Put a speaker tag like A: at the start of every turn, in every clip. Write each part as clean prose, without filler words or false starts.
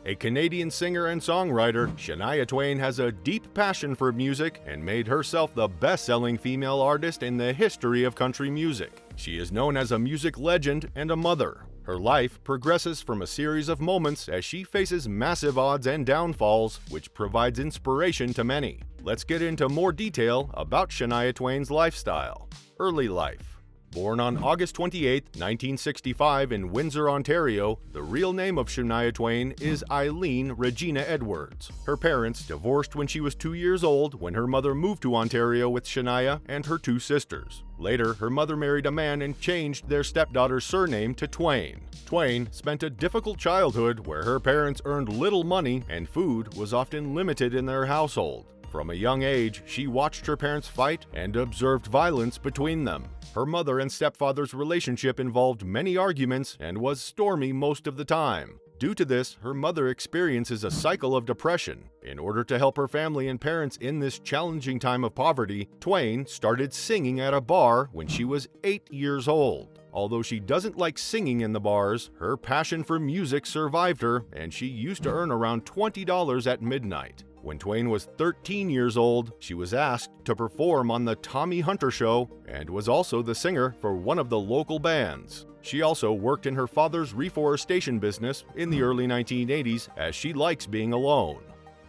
A: A Canadian singer and songwriter, Shania Twain has a deep passion for music and made herself the best-selling female artist in the history of country music. She is known as a music legend and a mother. Her life progresses from a series of moments as she faces massive odds and downfalls, which provides inspiration to many. Let's get into more detail about Shania Twain's lifestyle. Early life. Born on August 28, 1965 in Windsor, Ontario, the real name of Shania Twain is Eileen Regina Edwards. Her parents divorced when she was 2 years old when her mother moved to Ontario with Shania and her two sisters. Later, her mother married a man and changed their stepdaughter's surname to Twain. Twain spent a difficult childhood where her parents earned little money and food was often limited in their household. From a young age, she watched her parents fight and observed violence between them. Her mother and stepfather's relationship involved many arguments and was stormy most of the time. Due to this, her mother experiences a cycle of depression. In order to help her family and parents in this challenging time of poverty, Twain started singing at a bar when she was 8 years old. Although she doesn't like singing in the bars, her passion for music survived her, and she used to earn around $20 at midnight. When Twain was 13 years old, she was asked to perform on the Tommy Hunter Show and was also the singer for one of the local bands. She also worked in her father's reforestation business in the early 1980s as she likes being alone.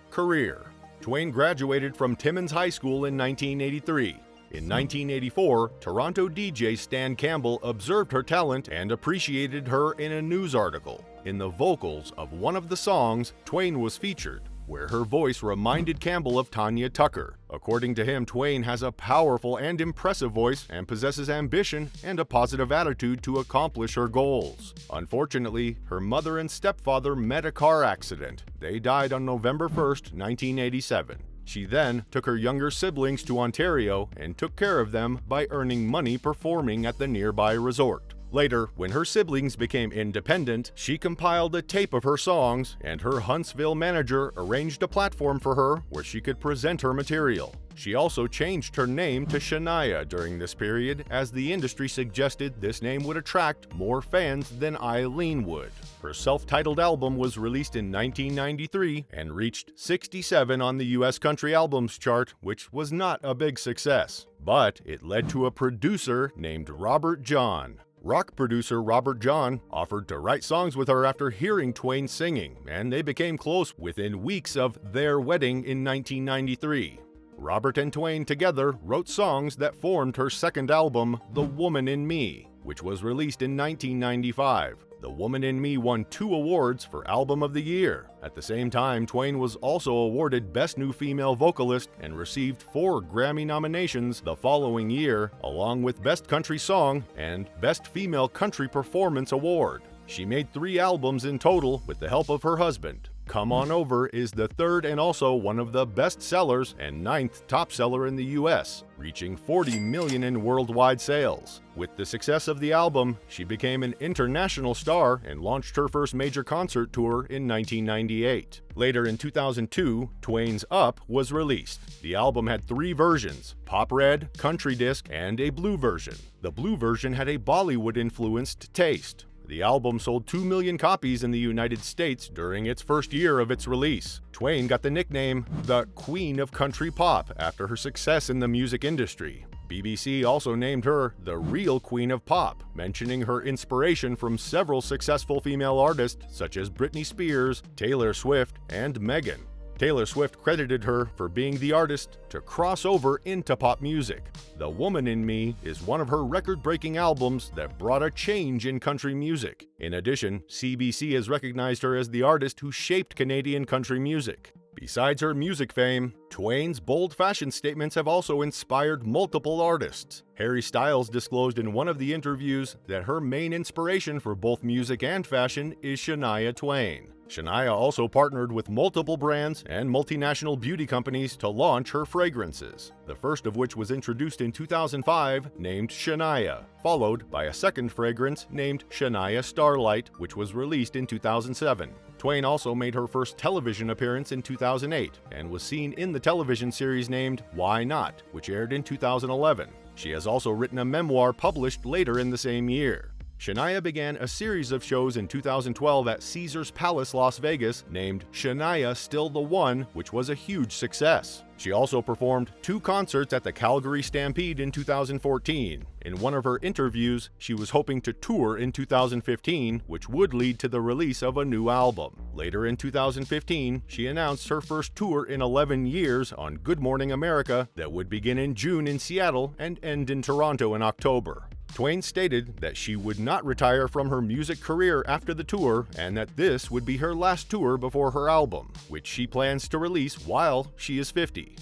A: Career. Twain graduated from Timmins High School in 1983. In 1984, Toronto DJ Stan Campbell observed her talent and appreciated her in a news article. In the vocals of one of the songs, Twain was featured, where her voice reminded Campbell of Tanya Tucker. According to him, Twain has a powerful and impressive voice and possesses ambition and a positive attitude to accomplish her goals. Unfortunately, her mother and stepfather met a car accident. They died on November 1st, 1987. She then took her younger siblings to Ontario and took care of them by earning money performing at the nearby resort. Later, when her siblings became independent, she compiled a tape of her songs, and her Huntsville manager arranged a platform for her where she could present her material. She also changed her name to Shania during this period, as the industry suggested this name would attract more fans than Eileen would. Her self-titled album was released in 1993 and reached 67 on the US Country Albums chart, which was not a big success. But it led to a producer named Robert John. Rock producer Robert John offered to write songs with her after hearing Twain singing, and they became close within weeks of their wedding in 1993. Robert and Twain together wrote songs that formed her second album, The Woman in Me, which was released in 1995. The Woman in Me won 2 awards for Album of the Year. At the same time, Twain was also awarded Best New Female Vocalist and received 4 Grammy nominations the following year, along with Best Country Song and Best Female Country Performance Award. She made 3 albums in total with the help of her husband. Come On Over is the 3rd and also one of the best sellers and 9th top seller in the US, reaching 40 million in worldwide sales. With the success of the album, she became an international star and launched her first major concert tour in 1998. Later in 2002, Twain's Up was released. The album had 3 versions: Pop Red, Country Disc, and a blue version. The blue version had a Bollywood-influenced taste. The album sold 2 million copies in the United States during its first year of its release. Twain got the nickname the Queen of Country Pop after her success in the music industry. BBC also named her the real Queen of Pop, mentioning her inspiration from several successful female artists such as Britney Spears, Taylor Swift, and Megan. Taylor Swift credited her for being the artist to cross over into pop music. The Woman in Me is one of her record-breaking albums that brought a change in country music. In addition, CBC has recognized her as the artist who shaped Canadian country music. Besides her music fame, Twain's bold fashion statements have also inspired multiple artists. Harry Styles disclosed in one of the interviews that her main inspiration for both music and fashion is Shania Twain. Shania also partnered with multiple brands and multinational beauty companies to launch her fragrances, the first of which was introduced in 2005, named Shania, followed by a second fragrance named Shania Starlight, which was released in 2007. Twain also made her first television appearance in 2008 and was seen in the television series named Why Not, which aired in 2011. She has also written a memoir published later in the same year. Shania began a series of shows in 2012 at Caesars Palace, Las Vegas, named Shania Still the One, which was a huge success. She also performed 2 concerts at the Calgary Stampede in 2014. In one of her interviews, she was hoping to tour in 2015, which would lead to the release of a new album. Later in 2015, she announced her first tour in 11 years on Good Morning America that would begin in June in Seattle and end in Toronto in October. Twain stated that she would not retire from her music career after the tour and that this would be her last tour before her album, which she plans to release while she is 50.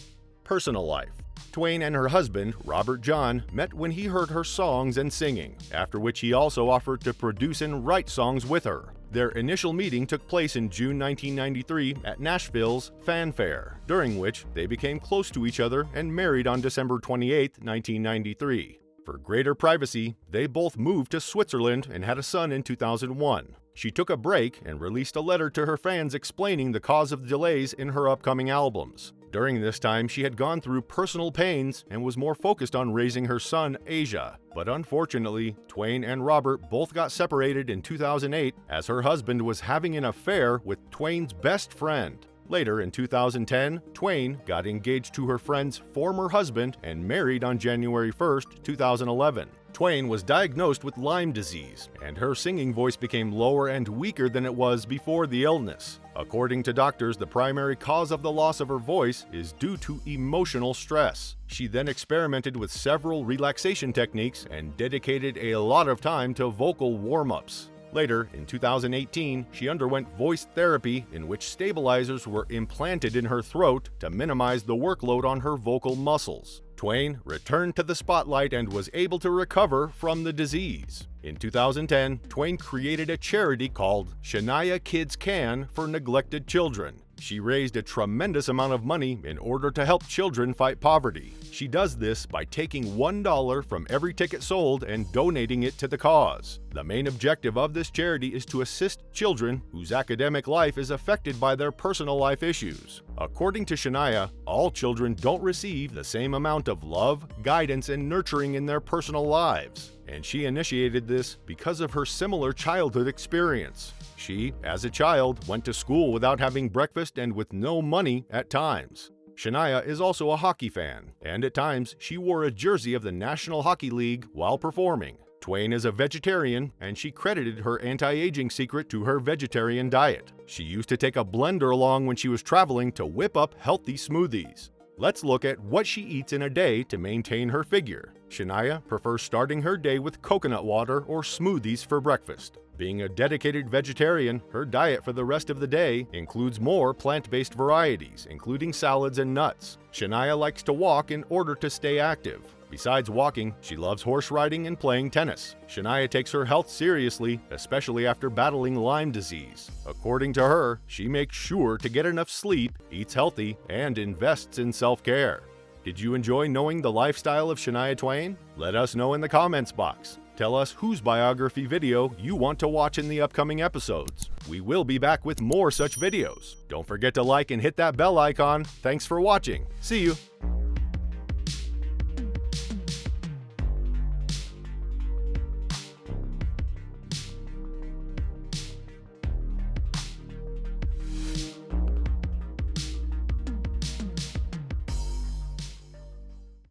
A: Personal life. Twain and her husband, Robert John, met when he heard her songs and singing, after which he also offered to produce and write songs with her. Their initial meeting took place in June 1993 at Nashville's Fanfare, during which they became close to each other and married on December 28, 1993. For greater privacy, they both moved to Switzerland and had a son in 2001. She took a break and released a letter to her fans explaining the cause of the delays in her upcoming albums. During this time, she had gone through personal pains and was more focused on raising her son, Asia. But unfortunately, Twain and Robert both got separated in 2008 as her husband was having an affair with Twain's best friend. Later in 2010, Twain got engaged to her friend's former husband and married on January 1, 2011. Twain was diagnosed with Lyme disease, and her singing voice became lower and weaker than it was before the illness. According to doctors, the primary cause of the loss of her voice is due to emotional stress. She then experimented with several relaxation techniques and dedicated a lot of time to vocal warm-ups. Later, in 2018, she underwent voice therapy in which stabilizers were implanted in her throat to minimize the workload on her vocal muscles. Twain returned to the spotlight and was able to recover from the disease. In 2010, Twain created a charity called Shania Kids Can for neglected children. She raised a tremendous amount of money in order to help children fight poverty. She does this by taking $1 from every ticket sold and donating it to the cause. The main objective of this charity is to assist children whose academic life is affected by their personal life issues. According to Shania, all children don't receive the same amount of love, guidance, and nurturing in their personal lives, and she initiated this because of her similar childhood experience. She, as a child, went to school without having breakfast and with no money at times. Shania is also a hockey fan, and at times she wore a jersey of the National Hockey League while performing. Twain is a vegetarian, and she credited her anti-aging secret to her vegetarian diet. She used to take a blender along when she was traveling to whip up healthy smoothies. Let's look at what she eats in a day to maintain her figure. Shania prefers starting her day with coconut water or smoothies for breakfast. Being a dedicated vegetarian, her diet for the rest of the day includes more plant-based varieties, including salads and nuts. Shania likes to walk in order to stay active. Besides walking, she loves horse riding and playing tennis. Shania takes her health seriously, especially after battling Lyme disease. According to her, she makes sure to get enough sleep, eats healthy, and invests in self-care. Did you enjoy knowing the lifestyle of Shania Twain? Let us know in the comments box. Tell us whose biography video you want to watch in the upcoming episodes. We will be back with more such videos. Don't forget to like and hit that bell icon. Thanks for watching. See you!